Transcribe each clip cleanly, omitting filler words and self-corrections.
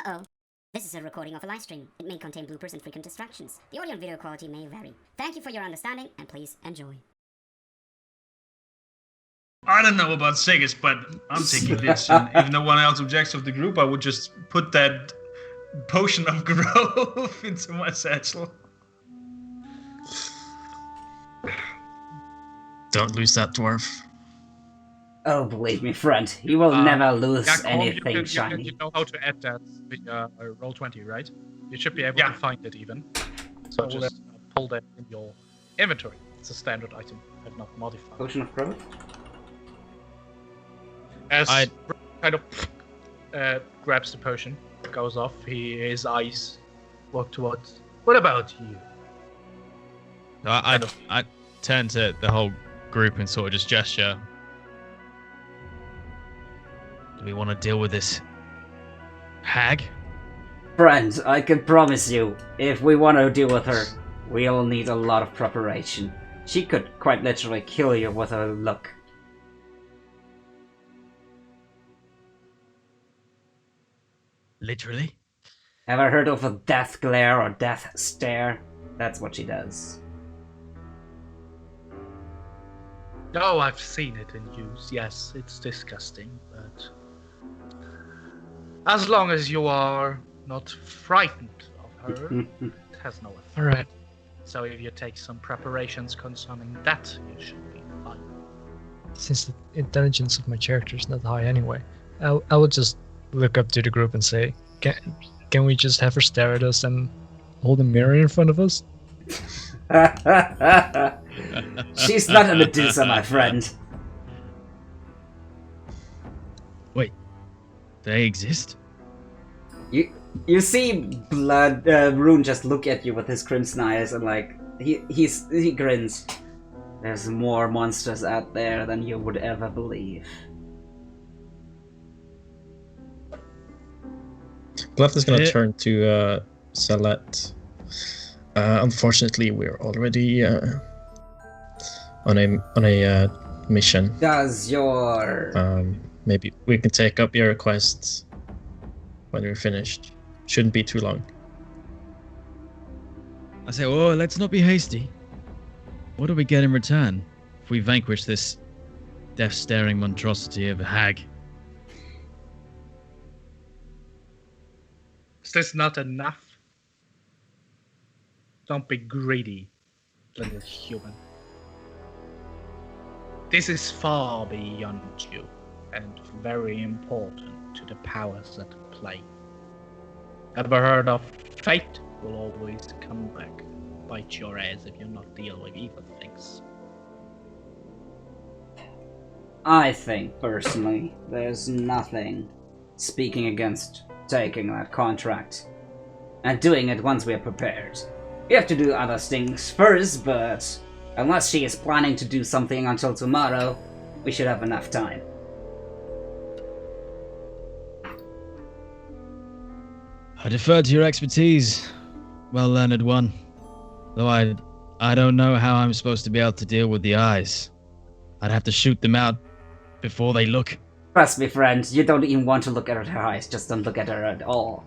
Uh-oh. This is a recording of a live stream. It may contain bloopers and frequent distractions. The audio and video quality may vary. Thank you for your understanding, and please enjoy. I don't know about Segas, but I'm taking this. And if no one else objects of the group, I would just put that potion of growth into my satchel. Don't lose that dwarf. Oh, believe me, friend, he will never lose anything shiny. You know how to add that via Roll20, right? You should be able to find it even. So just pull that in your inventory. It's a standard item. I've not modified. Potion of growth? As kind of grabs the potion, goes off, his eyes walk towards. What about you? I turn to the whole group and sort of just gesture. Do we want to deal with this hag? Friend, I can promise you, if we want to deal with her, we'll need a lot of preparation. She could quite literally kill you with her look. Literally? Ever heard of a death glare or death stare? That's what she does. Oh, I've seen it in use. Yes, it's disgusting, but as long as you are not frightened of her, it has no effect. Alright. So if you take some preparations concerning that, you should be fine. Since the intelligence of my character is not high anyway, I would just look up to the group and say, can we just have her stare at us and hold a mirror in front of us? She's not a Medusa, my friend. Wait, they exist? You see blood Rune just look at you with his crimson eyes and like he grins. There's more monsters out there than you would ever believe. Blath is gonna turn to Salet. Unfortunately, we're already on a mission. Does your maybe we can take up your requests when we're finished. Shouldn't be too long. I say, oh, let's not be hasty. What do we get in return if we vanquish this death-staring monstrosity of a hag? Is this not enough? Don't be greedy, little human. This is far beyond you, and very important to the powers at play. Ever heard of fate will always come back, bite your ass if you not deal with evil things. I think, personally, there's nothing speaking against taking that contract and doing it once we're prepared. We have to do other things first, but unless she is planning to do something until tomorrow, we should have enough time. I defer to your expertise, well-learned one. Though I don't know how I'm supposed to be able to deal with the eyes. I'd have to shoot them out before they look. Trust me, friend, you don't even want to look at her eyes, just don't look at her at all.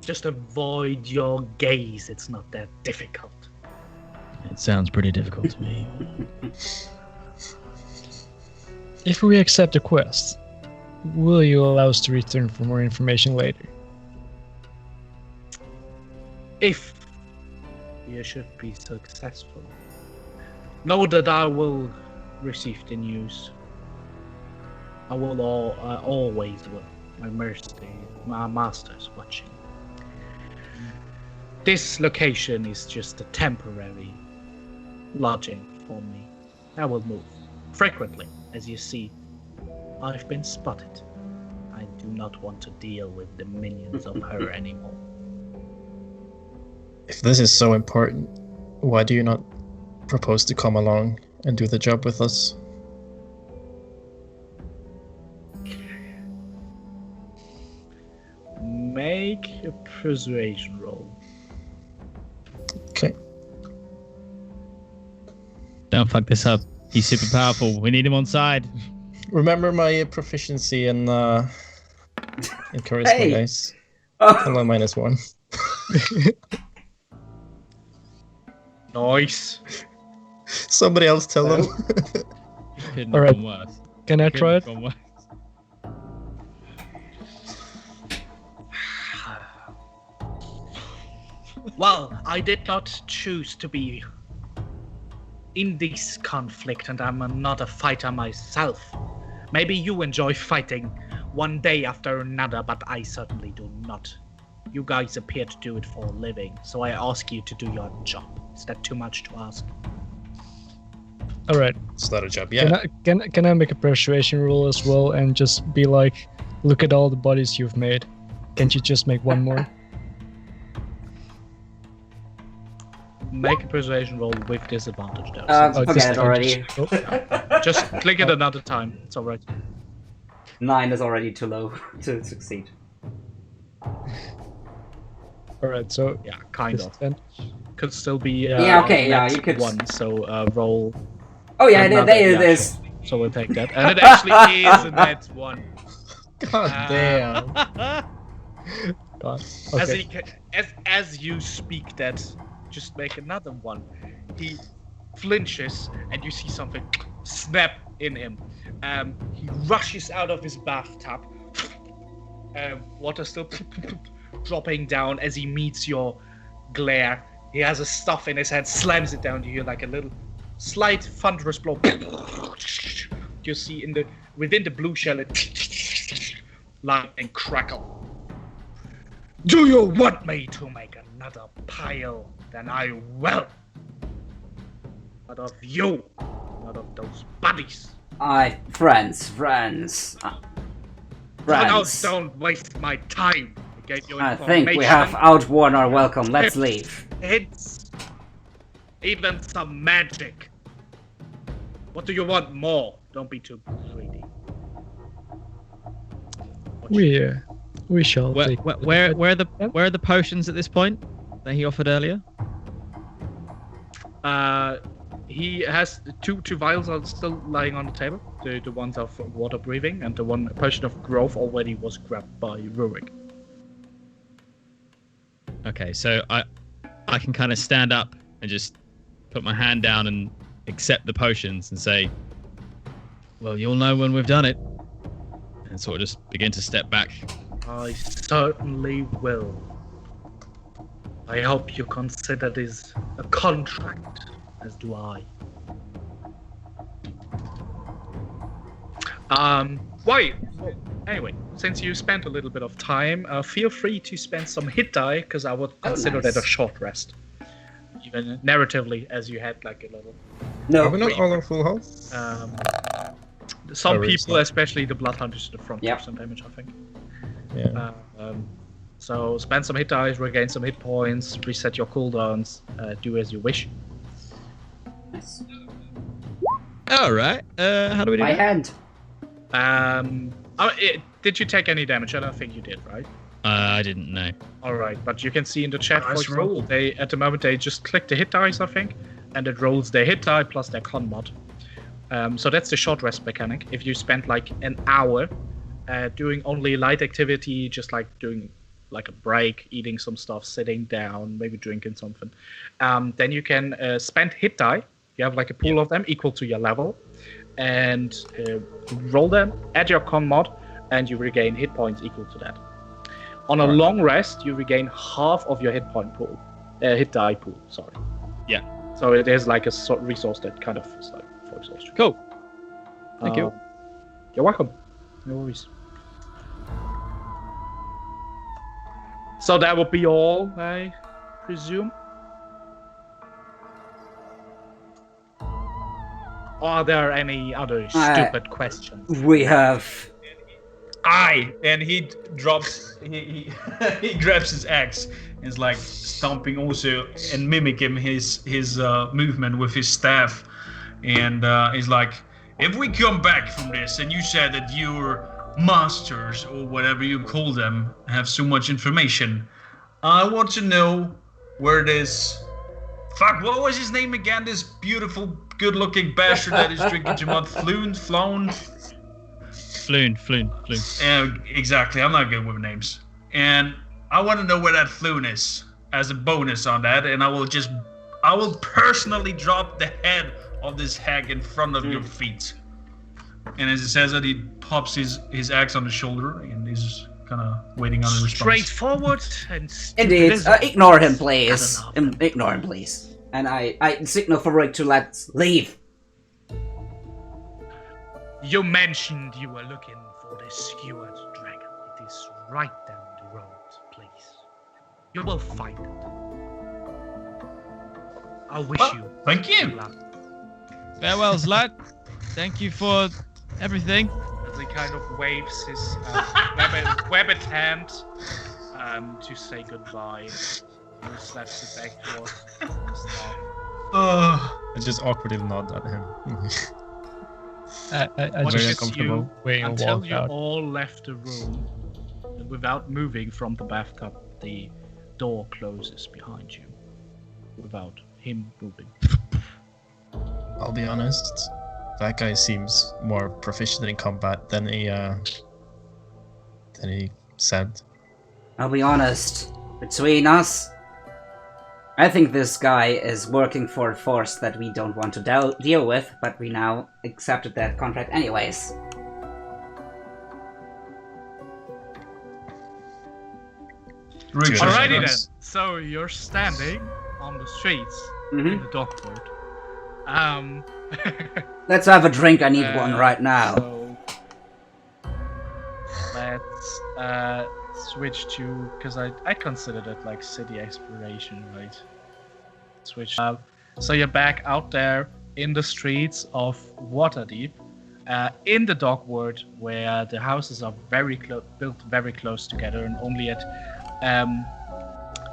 Just avoid your gaze, it's not that difficult. It sounds pretty difficult to me. If we accept the quest, will you allow us to return for more information later? If you should be successful, know that I will receive the news. I will always will. My master's watching. This location is just a temporary lodging for me. I will move frequently, as you see. I've been spotted. I do not want to deal with the minions of her anymore. If this is so important, why do you not propose to come along and do the job with us? Make a persuasion roll. Okay. Don't fuck this up. He's super powerful. We need him on side. Remember my proficiency in in charisma, Hey! guys. Oh, Hello, -1. Nice. Somebody else tell them. Couldn't All have right. gone worse. Can I Couldn't try have it? gone worse. Well, I did not choose to be in this conflict, and I'm not a fighter myself. Maybe you enjoy fighting one day after another, but I certainly do not. You guys appear to do it for a living, so I ask you to do your job. Is that too much to ask? All right. It's not a job, yeah. Can I make a persuasion roll as well and just be like, look at all the bodies you've made. Can't you just make one more? Make a persuasion roll with disadvantage, though. Oh, forget it already. Just click it another time. It's alright. 9 is already too low to succeed. All right. So Yeah, kind of. disadvantage. Could still be. Yeah, okay, yeah, net you could- 1, so roll. Oh yeah, another- there yeah, it is. sure. So we'll take that. And it actually is a net 1. God damn. God. As, Okay. he, as you speak that, just make another one. He flinches, and you see something snap in him. He rushes out of his bathtub. Water still dropping down as he meets your glare. He has a stuff in his hand, slams it down to you like a little slight thunderous blow. You see within the blue shell it light and crackle. Do you want me to make another pile? Then I will. Not of you, not of those buddies. Friends. Now don't waste my time. I gave you I information. think we have outworn our welcome. Let's leave. Hints, even some magic. What do you want more? Don't be too greedy. We shall take. Where are the potions at this point that he offered earlier? He has two vials are still lying on the table. The ones of water breathing, and the one potion of growth already was grabbed by Rurik. Okay, so I can kind of stand up and just put my hand down and accept the potions and say, well, you'll know when we've done it. And sort of just begin to step back. I certainly will. I hope you consider this a contract, as do I. Why? Well, anyway, since you spent a little bit of time, feel free to spend some hit die, because I would consider nice. that a short rest. Even narratively, as you had like a little. No, Are we not all on full health? Some Or is people, that- especially the blood hunters to the front, Yep. took some damage, I think. Yeah. So spend some hit dice, regain some hit points, reset your cooldowns, do as you wish. nice. All right. How do we do My that? hand. Did you take any damage? I don't think you did, right? I didn't know. All right, but you can see in the chat, for Nice example, roll. they at the moment they just click the hit dice, I think, and it rolls their hit die plus their con mod. So that's the short rest mechanic. If you spend like an hour doing only light activity, just like doing like a break, eating some stuff, sitting down, maybe drinking something, then you can spend hit die. You have like a pool of them equal to your level, and roll them, add your con mod, and you regain hit points equal to that. On a long rest, you regain half of your hit point pool, hit die pool. Sorry. Yeah. So it is like a resource that kind of is like for exhaustion. Cool. Thank you. You're welcome. No worries. So that would be all, I presume. Are there any other stupid questions? We have. Aye, and he drops, he grabs his axe and is like stomping also and mimicking his movement with his staff, and he's like, if we come back from this and you said that your masters or whatever you call them have so much information, I want to know where this what was his name again? This beautiful, good-looking bastard that is drinking too much flown. Floon. Yeah, exactly. I'm not good with names. And I want to know where that Floon is as a bonus on that, and I will personally drop the head of this hag in front of your feet. And as he says that, he pops his axe on the shoulder and he's kind of waiting on a response. Straightforward and Indeed. Ignore him, please. Ignore him, please. And I signal for Rurik to let's leave. You mentioned you were looking for the skewered dragon. It is right down the road, please. You will find it. I wish you. Thank you. good luck. Farewells, lad. Thank you for everything. As he kind of waves his webbed hand to say goodbye. And slaps it back towards the staff. I just awkwardly nod at him. I Watches just uncomfortable. wait and until walk you out. all left the room, and without moving from the bathtub, the door closes behind you. Without him moving. I'll be honest, that guy seems more proficient in combat than he said. I'll be honest. Between us, I think this guy is working for a force that we don't want to deal with, but we now accepted that contract anyways. Rurik says Alrighty then. that's- So you're standing on the streets in Mm-hmm. the dockwood. Let's have a drink. I need one right now. So let's switch to, because I considered it like city exploration, right? Switch. So you're back out there in the streets of Waterdeep, in the dockwood, where the houses are built very close together, and only at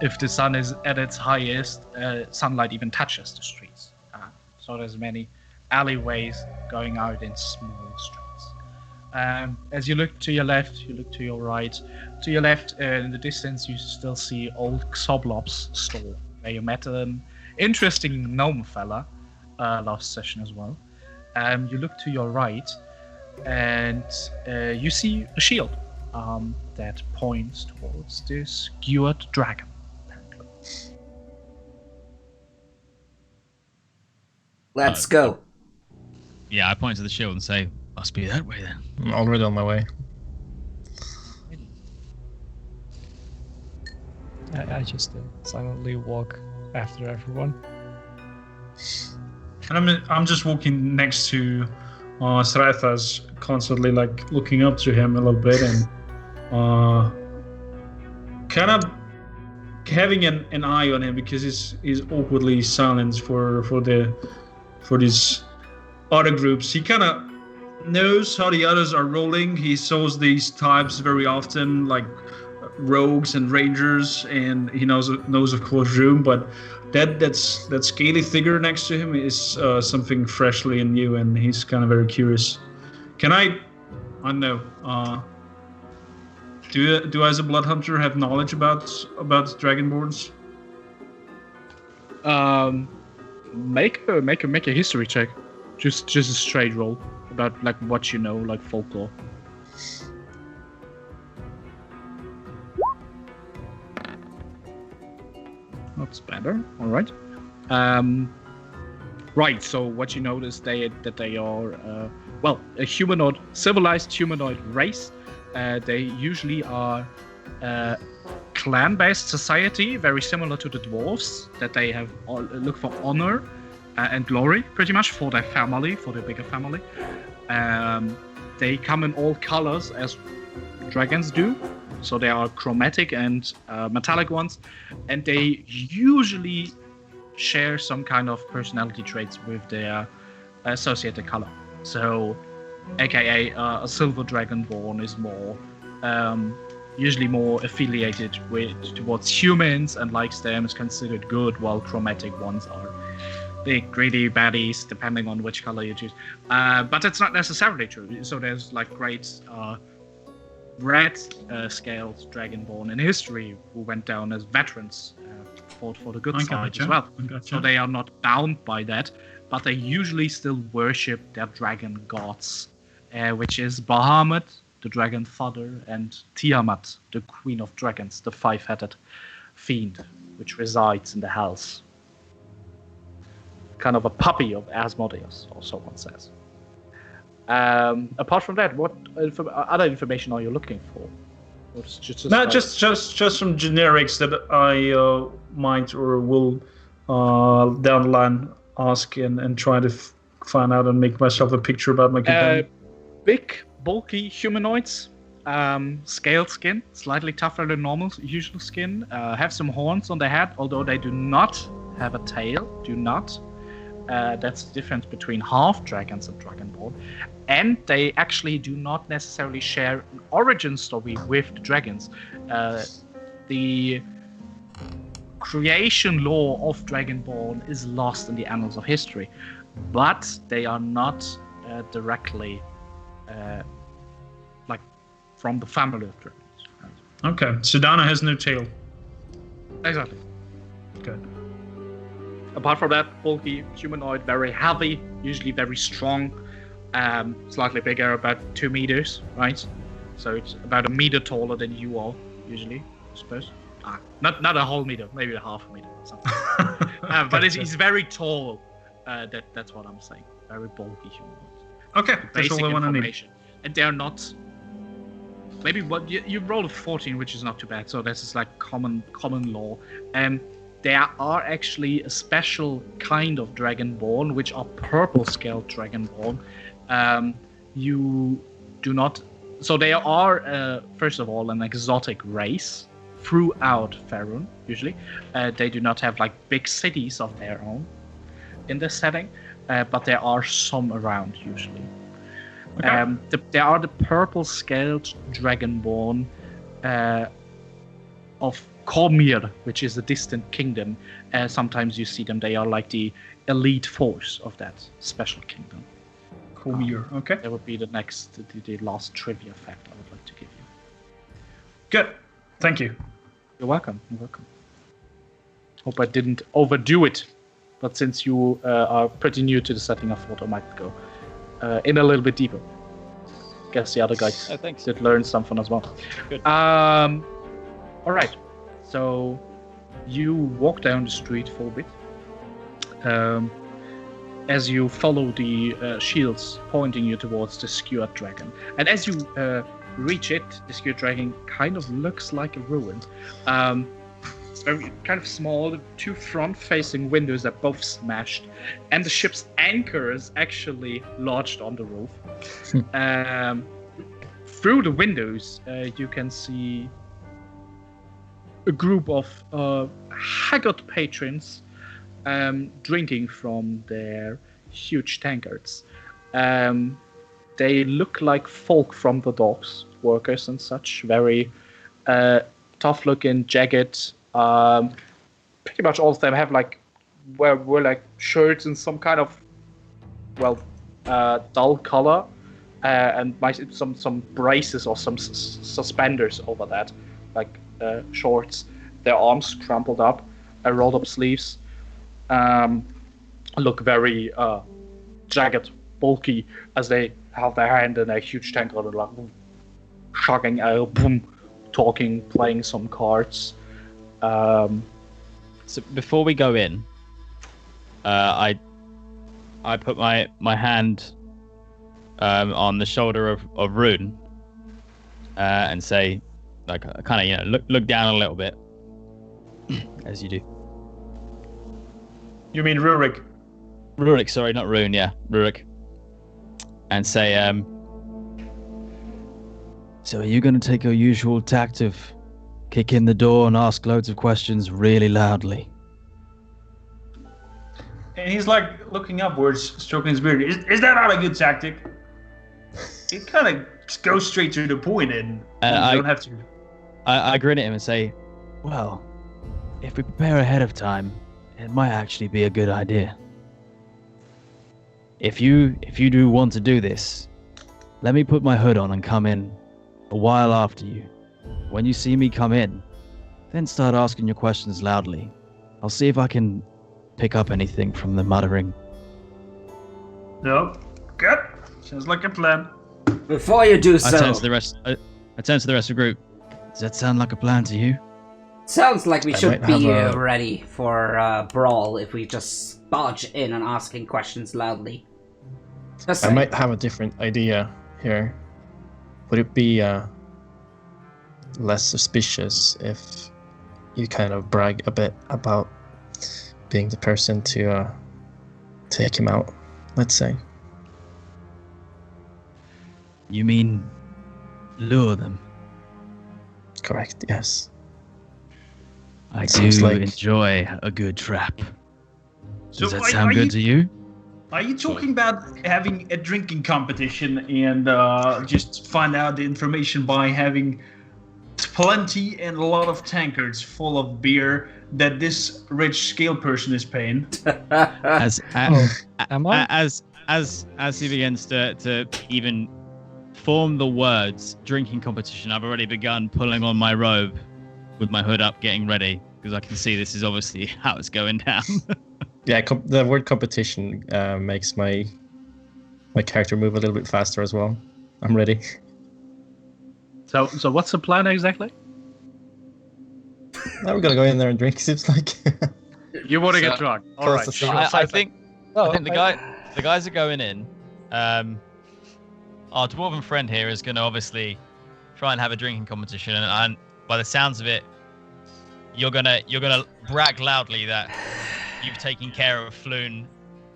if the sun is at its highest, sunlight even touches the streets. So there's many alleyways going out in small streets. As you look to your left, you look to your right. To your left, in the distance, you still see old Xoblop's store, where you met an interesting gnome fella last session as well. You look to your right, and you see a shield that points towards this skewered dragon. Let's go. Yeah, I point to the shield and say, must be that way then. I'm already on my way. I just silently walk after everyone. And I'm just walking next to Zraythas, constantly like looking up to him a little bit and kind of having an eye on him because he's awkwardly silent for these other groups. He kind of knows how the others are rolling. He shows these types very often, like rogues and rangers, and he knows of course Rune, but that scaly figure next to him is something freshly and new, and he's kind of very curious. Can I don't know, do I as a blood hunter have knowledge about dragonborns? Make a history check, just a straight roll about like what you know, like folklore. That's better. All right. Right. So what you notice that they are a humanoid, civilized humanoid race. They usually are clan-based society, very similar to the dwarves, that they have look for honor and glory, pretty much, for their family, for their bigger family. They come in all colors as dragons do, so they are chromatic and metallic ones, and they usually share some kind of personality traits with their associated color. So, aka a silver dragonborn is more usually more affiliated towards humans and likes them, is considered good, while chromatic ones are big greedy baddies, depending on which color you choose. But it's not necessarily true. So there's like great red scaled dragonborn in history who went down as veterans, fought for the good side as well. So they are not bound by that, but they usually still worship their dragon gods which is Bahamut, the dragon father, and Tiamat, the queen of dragons, the five-headed fiend, which resides in the house. Kind of a puppy of Asmodeus, or so one says. Apart from that, what other information are you looking for? Or just some generics that I might or will down the line ask and try to find out and make myself a picture about my companion. Big, bulky humanoids, scaled skin, slightly tougher than normal usual skin, have some horns on their head, although they do not have a tail. That's the difference between half dragons and dragonborn. And they actually do not necessarily share an origin story with the dragons. The creation lore of Dragonborn is lost in the annals of history, but they are not directly like from the family of dragons. Okay, Sedana has no tail. Exactly. Good. Apart from that, bulky, humanoid, very heavy, usually very strong, slightly bigger, about 2 meters, right? So it's about a meter taller than you are, usually, I suppose. Not a whole meter, maybe a half a meter or something. But he's very tall. That's what I'm saying. Very bulky humanoid. Okay, that's Basic all I want to know. information. And they're not... Maybe what you rolled a 14, which is not too bad. So this is like common law. There are actually a special kind of Dragonborn, which are purple-scaled Dragonborn. You do not... So they are, first of all, an exotic race throughout Faerun, usually. They do not have, like, big cities of their own in this setting, but there are some around, usually. Okay. There are the purple-scaled Dragonborn of Kormir, which is a distant kingdom. Sometimes you see them, they are like the elite force of that special kingdom. Kormir, okay. That would be the last trivia fact I would like to give you. Good, thank you. You're welcome. Hope I didn't overdo it, but since you are pretty new to the setting, I thought I might go in a little bit deeper. Guess the other guys did learn something as well. Good. All right. So you walk down the street for a bit. As you follow the shields pointing you towards the skewered dragon. And as you reach it, the skewered dragon kind of looks like a ruin. It's very kind of small, 2 front-facing windows are both smashed, and the ship's anchor is actually lodged on the roof. Through the windows, you can see a group of haggard patrons drinking from their huge tankards. They look like folk from the docks, workers and such, very tough-looking, jagged. Pretty much all of them have wear like shirts in some kind of dull color, and some braces or some suspenders over that, like shorts. Their arms crumpled up, rolled up sleeves. Look very jagged, bulky, as they have their hand in a huge tank and like chugging out, boom, talking, playing some cards. So before we go in, I put my hand on the shoulder of Rune and say, like, kind of, look down a little bit, as you do. You mean Rurik? Rurik, sorry, not Rune, yeah, Rurik. And say, so are you going to take your usual tact of kick in the door and ask loads of questions really loudly? And he's like looking upwards, stroking his beard. Is that not a good tactic? It kind of goes straight to the point, and you don't have to. I grin at him and say, well, if we prepare ahead of time, it might actually be a good idea. If you do want to do this, let me put my hood on and come in a while after you. When you see me come in, then start asking your questions loudly. I'll see if I can pick up anything from the muttering. No, good. Sounds like a plan. Before you do so... I turn to the rest of the group. Does that sound like a plan to you? Sounds like we should might be have ready for brawl if we just barge in and asking questions loudly. Just I saying. might have a different idea here. Would it be less suspicious if you kind of brag a bit about being the person to take him out, let's say? You mean lure them? Correct, yes. I It do seems like- enjoy a good trap. So Does that are- sound are good you- to you? Are you talking about having a drinking competition and just find out the information by having plenty and a lot of tankards full of beer that this rich scale person is paying? As Am I? as he begins to even form the words drinking competition, I've already begun pulling on my robe with my hood up, getting ready, because I can see this is obviously how it's going down. Yeah, the word competition makes my character move a little bit faster as well. I'm ready. So what's the plan exactly? Now we're gonna go in there and drink. Seems like. You want to So- get drunk. All Close right. the Sure. shop. I think Oh, the guys are going in. Our dwarven friend here is going to obviously try and have a drinking competition, and by the sounds of it, you're gonna brag loudly that you've taken care of Floon,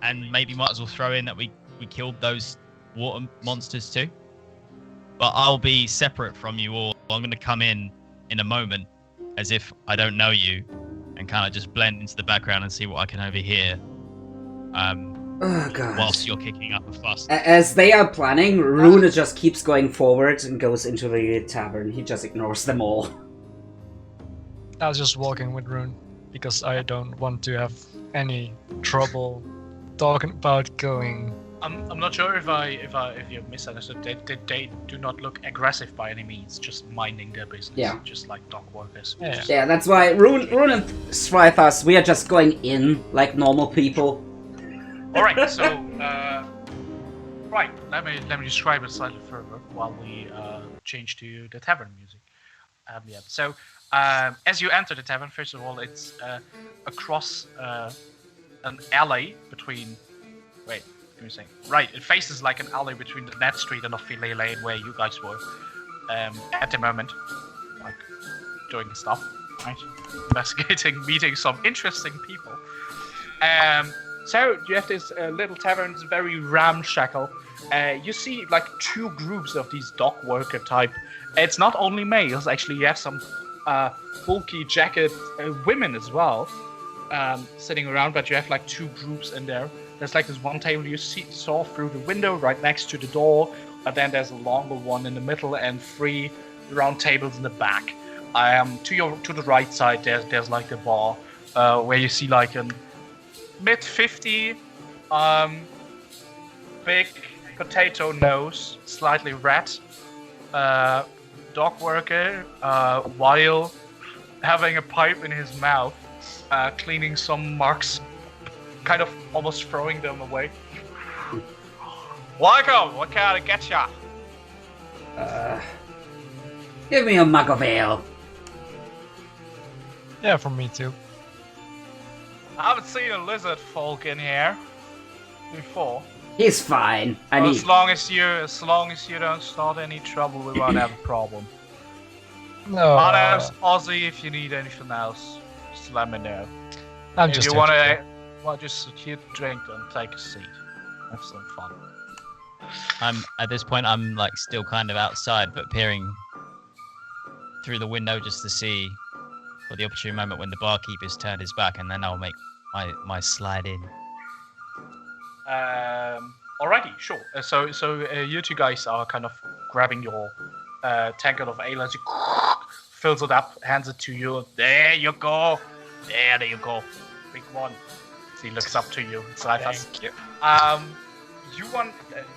and maybe might as well throw in that we killed those water monsters too. But I'll be separate from you all. I'm going to come in a moment as if I don't know you, and kind of just blend into the background and see what I can overhear. Oh god. Whilst you're kicking up a fuss. As they are planning, Rune just keeps going forward and goes into the tavern. He just ignores them all. I was just walking with Rune because I don't want to have any trouble talking about going. I'm not sure if you misunderstood. They do not look aggressive by any means. Just minding their business. Yeah. Just like dog workers. Yeah. Yeah, that's why Rune and Zraythas, we are just going in like normal people. All right. So right. Let me describe it slightly further while we change to the tavern music. Yeah. So as you enter the tavern, first of all, it's across an alley between. Wait. Right, it faces like an alley between the Net Street and Ophelia Lane where you guys were at the moment, like doing stuff, right? Investigating, meeting some interesting people. So you have this little tavern, it's very ramshackle. You see like two groups of these dock worker type. It's not only males, actually you have some bulky jacket women as well sitting around, but you have like two groups in there. There's like this one table you saw through the window right next to the door, but then there's a longer one in the middle and three round tables in the back. To the right side there's like the bar where you see like a mid-50 big potato nose, slightly red dog worker while having a pipe in his mouth, cleaning some marks, kind of almost throwing them away. Welcome! What can I get ya? Give me a mug of ale. Yeah, for me too. I haven't seen a lizard folk in here before. He's fine. As long as you don't start any trouble, we won't have a problem. No, Others, Ozzy, if you need anything else, just let me know. I'm If just you here to wanna, play. well, just sit here, drink, and take a seat. Have some fun. At this point, I'm like still kind of outside, but peering through the window just to see for the opportune moment when the barkeeper's turned his back, and then I'll make my slide in. Alrighty, sure. So you two guys are kind of grabbing your tankard of ale as you fills it up, hands it to you. There you go. There you go. Big one. He looks up to you. Thank you. You want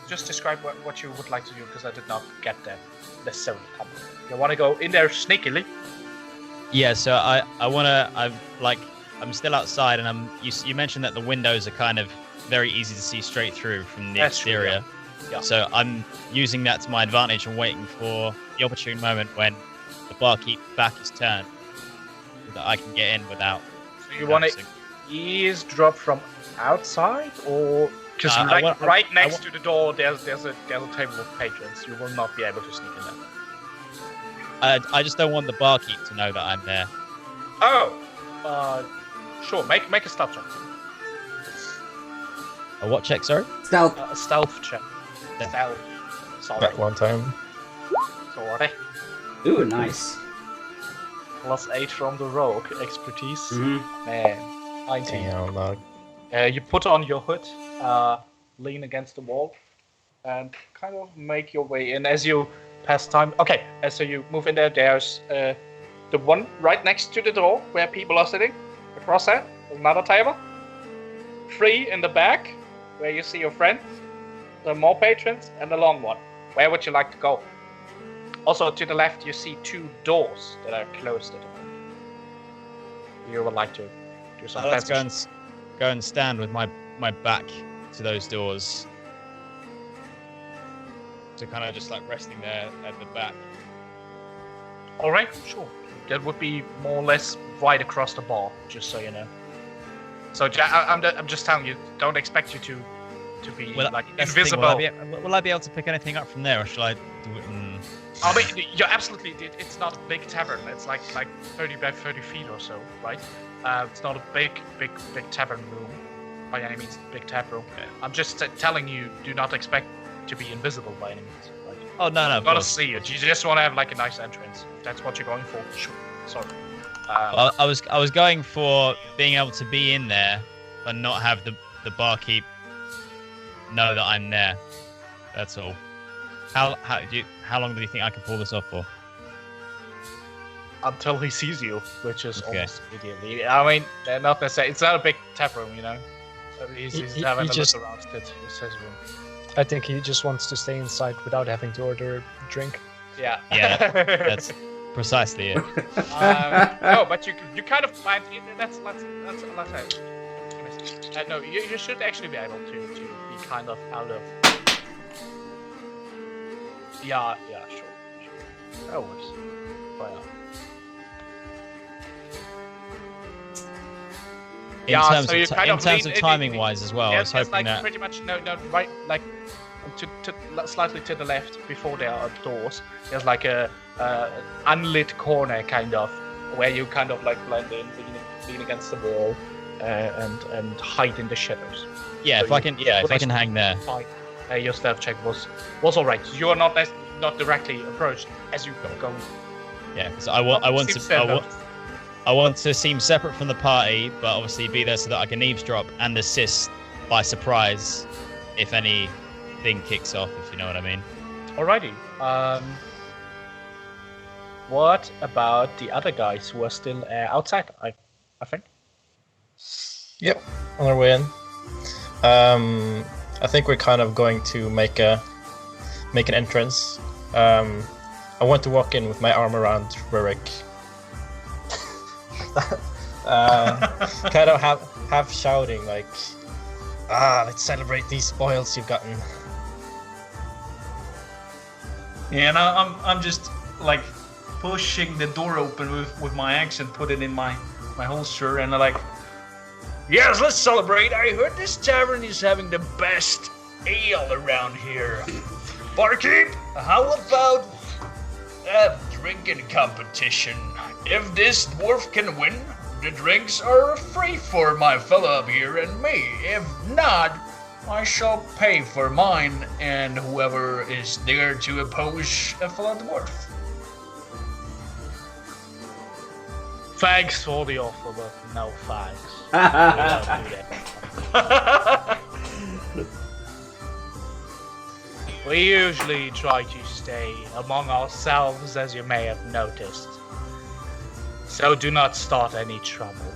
just describe what you would like to do, because I did not get that necessarily covered. You want to go in there sneakily? Yeah, so I'm still outside, and you mentioned that the windows are kind of very easy to see straight through from the That's true, exterior. Yeah. So I'm using that to my advantage and waiting for the opportune moment when the barkeep back is turned, so that I can get in without. So you want to eavesdrop from outside, or because right next to the door there's a table of patrons. You will not be able to sneak in there. I just don't want the barkeep to know that I'm there. Oh, sure. Make a stealth check. A what check, sorry? Stealth. A stealth check. Stealth. Sorry. Back one time. Sorry. Ooh, nice. +8 from the rogue expertise. Mm-hmm. Man, 19. Damn, dog. You put on your hood, lean against the wall, and kind of make your way in as you pass time. Okay, so you move in there. There's the one right next to the door where people are sitting. Across there, there's another table. 3 in the back, where you see your friends. There are more patrons, and the long one. Where would you like to go? Also, to the left, you see 2 doors that are closed at the moment. You would like to do some Let's passage. go and stand with my back to those doors. So kind of just like resting there at the back. All right, sure. That would be more or less right across the bar, just so you know. So I'm just telling you, don't expect you to be that's the invisible. thing, will I be able to pick anything up from there, or shall I do it? I mean, you're absolutely. It's not a big tavern. It's like 30 by 30 feet or so, right? It's not a big tavern room by any means. Big tap room. Okay. I'm just telling you, do not expect to be invisible by any means. Right? Oh no, You gotta see it. You just want to have like a nice entrance. If that's what you're going for. Sure. Sorry. Well, I was going for being able to be in there, but not have the barkeep know that I'm there. That's all. How long do you think I can pull this off for? Until he sees you, which is Okay. almost immediately. I mean, they're not necessarily. It's not a big tap room, you know. He's having a just- look around. It's his room. I think he just wants to stay inside without having to order a drink. Yeah. Yeah, that's precisely it. No, but you kind of find that's no, you should actually be able to be kind of out of. Yeah, sure. That works. Well. In terms of timing wise as well, I was hoping like that. pretty much no, right, like to slightly to the left before there are doors. There's like a unlit corner kind of where you kind of like blend in, lean against the wall, and hide in the shadows. Yeah, So if I can hang there. Fine. Your stealth check was alright. You are not directly approached as you go. Yeah, because I want to seem separate from the party, but obviously be there so that I can eavesdrop and assist by surprise if anything kicks off, if you know what I mean. Alrighty. What about the other guys who are still outside? I think. Yep, on our way in. I think we're kind of going to make an entrance. I want to walk in with my arm around Rurik. Kind of half shouting like, let's celebrate these spoils you've gotten. Yeah, and I'm just like pushing the door open with my axe and put it in my holster, and I'm like, yes, let's celebrate. I heard this tavern is having the best ale around here. Barkeep, how about a drinking competition? If this dwarf can win, the drinks are free for my fellow up here and me. If not, I shall pay for mine and whoever is there to oppose a fellow dwarf. Thanks for the offer, but no thanks. We don't do that. We usually try to stay among ourselves, as you may have noticed. So do not start any trouble.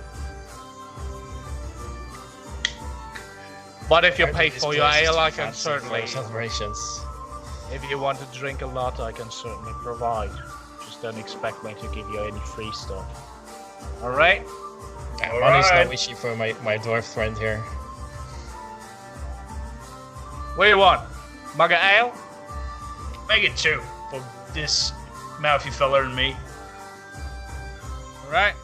But if you pay for your ale, I can certainly. Celebrations. If you want to drink a lot, I can certainly provide. Just don't expect me to give you any free stuff. Alright? Money's no issue for my dwarf friend here. What do you want? Mug of ale? Make it 2 for this mouthy fella and me. All right.